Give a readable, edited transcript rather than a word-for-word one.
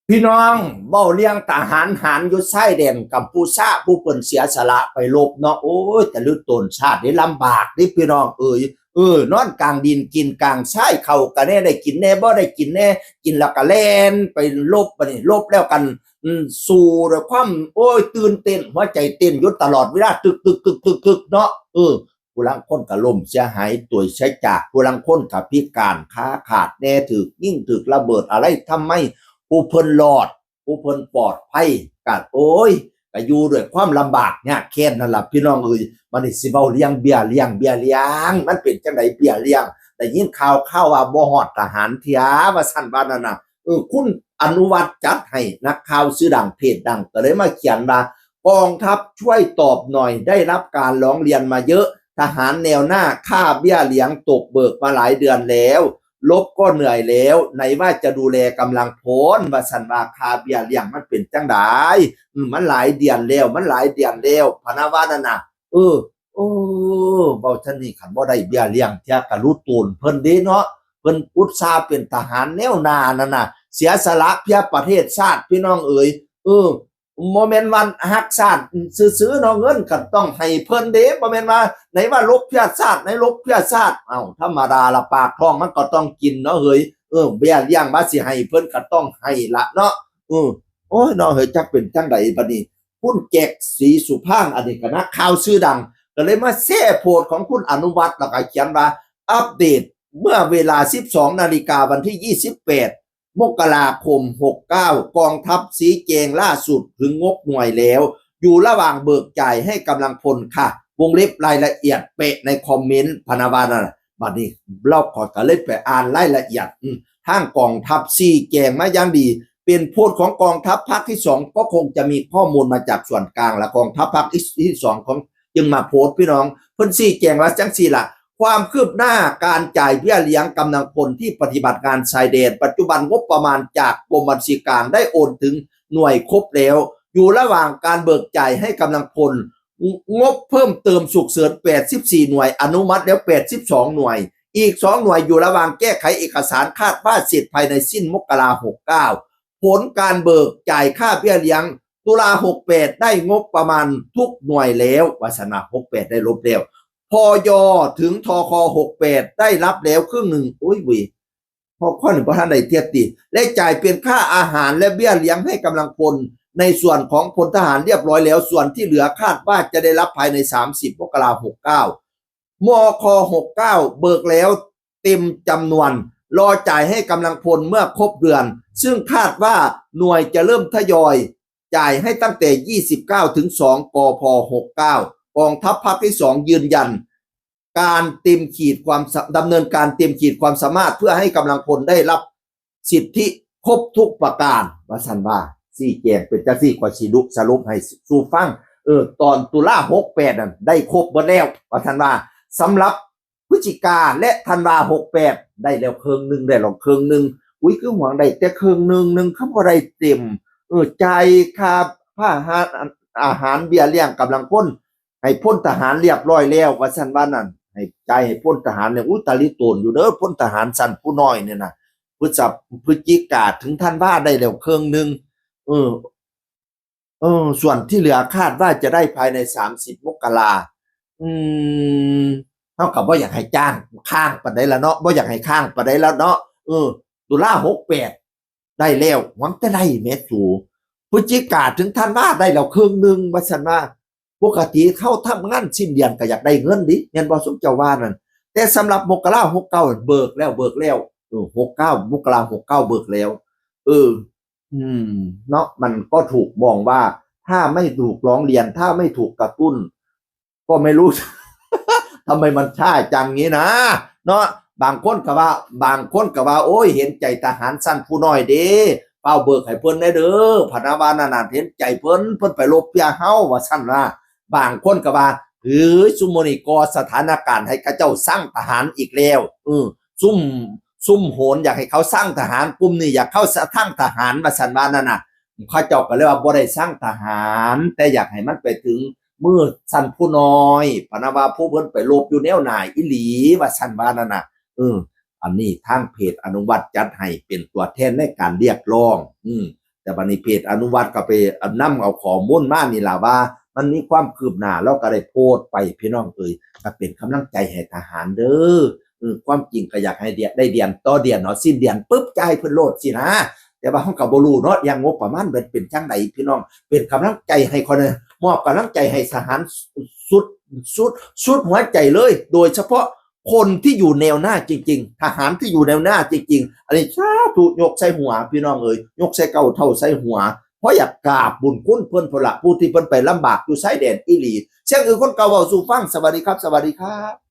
พี่น้องเบ้าเลี้ยงทหารหารอยู่ชายแดนกัมพูชาผู้เปิ่นเสียสละไปรบเนาะโอ้ยแต่ลึกตนชาติได้ลำบากนี่พี่น้องนอนกลางดินกินกลางชายเขากันแน่ได้กินแน่บ่ได้กินแน่กินแล้วก็แล่นไปรบไปนี่รบแล้วกันสู่ด้วยความโอ้ยตื่นเต้นหัวใจเต้นอยู่ตลอดเวลาตึกเนาะผู้ลังคนก็ล่มเสียหายตัวใช้จากผู้ลังคนก็พิการขาขาดแน่ถึกยิ่งถึกระเบิดอะไรทำไม ผู้เพิ่นรอดผู้เพิ่นปลอดภัยกัโอ้ยก็อยู่ด้วยความลำบากเนี่ยแค่นั้นล่ะพี่น้องมันนี่สิเว้าเลี้ยงเบี้ยเลี้ยงมันเป็นจังไดเบี้ยเลี้ยงได้ยินข่าวว่าบ่ฮอดทหารเถียว่าซั่นว่านั่นน่ะคุณอนุวัฒน์จัดให้นักข่าวชื่อดังเพจดังก็เลยมาเขียนว่ากองทัพช่วยตอบหน่อยได้รับการร้องเรียนมาเยอะทหารแนวหน้าค่าเบี้ยเลี้ยงตกเบิกมาหลายเดือนแล้วลบก็เหนื่อยแล้วไหนว่าจะดูแลกำลังพลว่าสันว่าคาเบียเลี้ยงมันเป็นจังไดมันหลายเดือนแล้วมันหลายเดือนแล้วพนาวานั่นน่ะเออโอ้เบาท่านนี่ขันบ่ได้เบี้ยเลี้ยงเที่ยกะรู้ตูนเพิ่นเด้เนาะเพิ่นอุตส่าห์เป็นทหารแนวหน้านั่นน่ะเสียสละเพื่อประเทศชาติพี่น้องโมเมนต์วันฮักชาติซื้อเนาะเงินก็ต้องให้เพิ่นเด้โมเมนต์ว่าไหนว่าลบเพื่อชาติไหนลบเพื่อชาติธรรมดาละปากท้องมันก็ต้องกินเนาะเฮ้ยเบี้ยเลี้ยงมาสิให้เพิ่นก็ต้องให้ละเนาะโอ้ยเนาะเฮ้ยจักเป็นจังไดบัดนี้คุณแจกศรีสุพางอันนี้ก็นักข่าวชื่อดังก็เลยมาแซ่โพสของคุณอนุวัฒน์แล้วก็เขียนว่าอัปเดตเมื่อเวลา 12 นาฬิกาวันที่ 28มกราคม 69 กองทัพสีแจงล่าสุดถึงงบหน่วยแล้วอยู่ระหว่างเบิกจ่ายให้กำลังพลค่ะวงเล็บรายละเอียดเป๊ะในคอมเมนต์พนาวานะบัดนี้เราขอก็เลยไปอ่านรายละเอียดทางกองทัพสีแจงมาอย่างดีเป็นโพสต์ของกองทัพภาคที่2ก็คงจะมีข้อมูลมาจากส่วนกลางและกองทัพภาคที่2ของจึงมาโพสต์พี่น้องเพิ่นสีแจงว่าจังซี่ล่ะความคืบหน้าการจ่ายเบี้ยเลี้ยงกำลังพลที่ปฏิบัติงานชายแดนปัจจุบันงบประมาณจากกรมบัญชีกลางได้โอนถึงหน่วยครบแล้วอยู่ระหว่างการเบิกจ่ายให้กำลังพลงบเพิ่มเติมฉุกเฉิน84หน่วยอนุมัติแล้ว82หน่วยอีก2หน่วยอยู่ระหว่างแก้ไขเอกสารคาดว่าเสร็จภายในสิ้นมกราคม69ผลการเบิกจ่ายค่าเบี้ยเลี้ยงตุลา68ได้งบประมาณทุกหน่วยแล้ววาสนา68ได้ลบแล้วพยถึงทค68ได้รับแล้วครึ่งหนึ่งโอ้ยเว้ยพอข้อหนึ่งพระท่านใดเทียบตีและจ่ายเป็นค่าอาหารและเบี้ยเลี้ยงให้กำลังพลในส่วนของพลทหารเรียบร้อยแล้วส่วนที่เหลือคาดว่าจะได้รับภายใน30มกราคม69มค69เบิกแล้วเต็มจำนวนรอจ่ายให้กำลังพลเมื่อครบเดือนซึ่งคาดว่าหน่วยจะเริ่มทยอยจ่ายให้ตั้งแต่29ถึง2กพ69กองทัพภาคที่2ยืนยันการเต็มขีดความดำเนินการเต็มขีดความสามารถเพื่อให้กำลังพลได้รับสิทธิครบทุกประการว่าสันว่าสี่แจงเป็นจังซี่กว่าสิดุสรุปให้สู่ฟังตอนตุลา68นั่นได้ครบหมดแล้วว่าสันว่าสำหรับพฤศจิกาและธันวา68ได้แล้วครึ่งนึงได้ลองครึ่งนึงอุ้ยคือหวังได้แต่ครึ่งนึงเขาบ่ได้เต็มจ่ายค่าผ้าอาหารเบี้ยเลี้ยงกำลังพลให้พลทหารเรียบร้อยแล้วว่าซั่นว่านั่นให้จ่ายให้พลทหารเนี่ยอุตริโตนอยู่เด้อพลทหารชั้นผู้น้อยเนี่ยนะพฤศจิกาถึงธันวาได้แล้วครึ่งนึงเออส่วนที่เหลือคาดว่าจะได้ภายใน30มกราอืมเท่ากับว่าอยากให้จ้างข้างปานใดละเนาะบ่อยากให้ข้างปานใดแล้วเนาะตุลา68ได้แล้วหวังจะได้แม่สูพฤศจิกาถึงธันวาได้แล้วครึ่งนึงว่าซั่นว่าปกติเขาทำงานสิ้นเดือนก็อยากได้เงินดิแม่นบ่สมเจ้าว่านั่นแต่สำหรับมกราคม69เบิกแล้ว69มกราคม69เบิกแล้วเออเนาะมันก็ถูกมองว่าถ้าไม่ถูกร้องเรียนถ้าไม่ถูกกระตุ้นก็ไม่รู้ ทำไมมันช้าจังงี้นะเนาะบางคนก็ว่าโอ้ยเห็นใจทหารสั้นผู้น้อยเด้เป้าเบิกให้เพิ่นได้เด้อพนาวานาเห็นใจเพิ่นไปลบเพียเฮาว่าซั่นว่าบางคนก็ว่าซุมื้อนี้ก็สถานการณ์ให้เขาเจ้าสร้างทหารอีกแล้วซุ่มโหนอยากให้เขาสร้างทหารกลุ่มนี้อยากเข้าสร้างทหารว่าซั่นว่านั่นน่ะเขาเจ้าก็เลยว่าบ่ได้สร้างทหารแต่อยากให้มันไปถึงมืดสั่นผู้น้อยพนาวาผู้เพิ่นไปลบอยู่แนวหน้าอีหลีว่าสั่นว่านั่นน่ะอันนี้ทางเพจอนุวัฒน์จัดให้เป็นตัวแทนในการเรียกร้อง แต่บัดนี้เพจอนุวัตก็ไปนำเอาข้อมูลมานี่ล่ะว่ามันมีความคืบหน้าแล้วก็ได้โพสต์ไปพี่น้องเอ้ยก็เป็นกำลังใจให้ทหารเด้อความจริงก็อยากให้ได้เดือนต่อเดือนเนาะสิ้นเดือนปึ๊บจ่ายเพิ่นโลดสินะแต่ว่าเฮาก็บ่รู้เนาะอย่างงบประมาณเป็นจังไดพี่น้องเป็นกำลังใจให้คนมอบกำลังใจให้ทหารสุดสุดหัวใจเลยโดยเฉพาะคนที่อยู่แนวหน้าจริงๆทหารที่อยู่แนวหน้าจริงๆอันนี้สาธุยกใส่หัวพี่น้องเอ้ยยกใส่เก้าเท่าใส่หัวเพราะอยากกราบบุญคุณเพิ่นพุ่นละผู้ที่เพิ่นไปลำบากอยู่ชายแดนอีหลีเสียงอื่นคนเก่าเว้าสู่ฟังสวัสดีครับสวัสดีครับ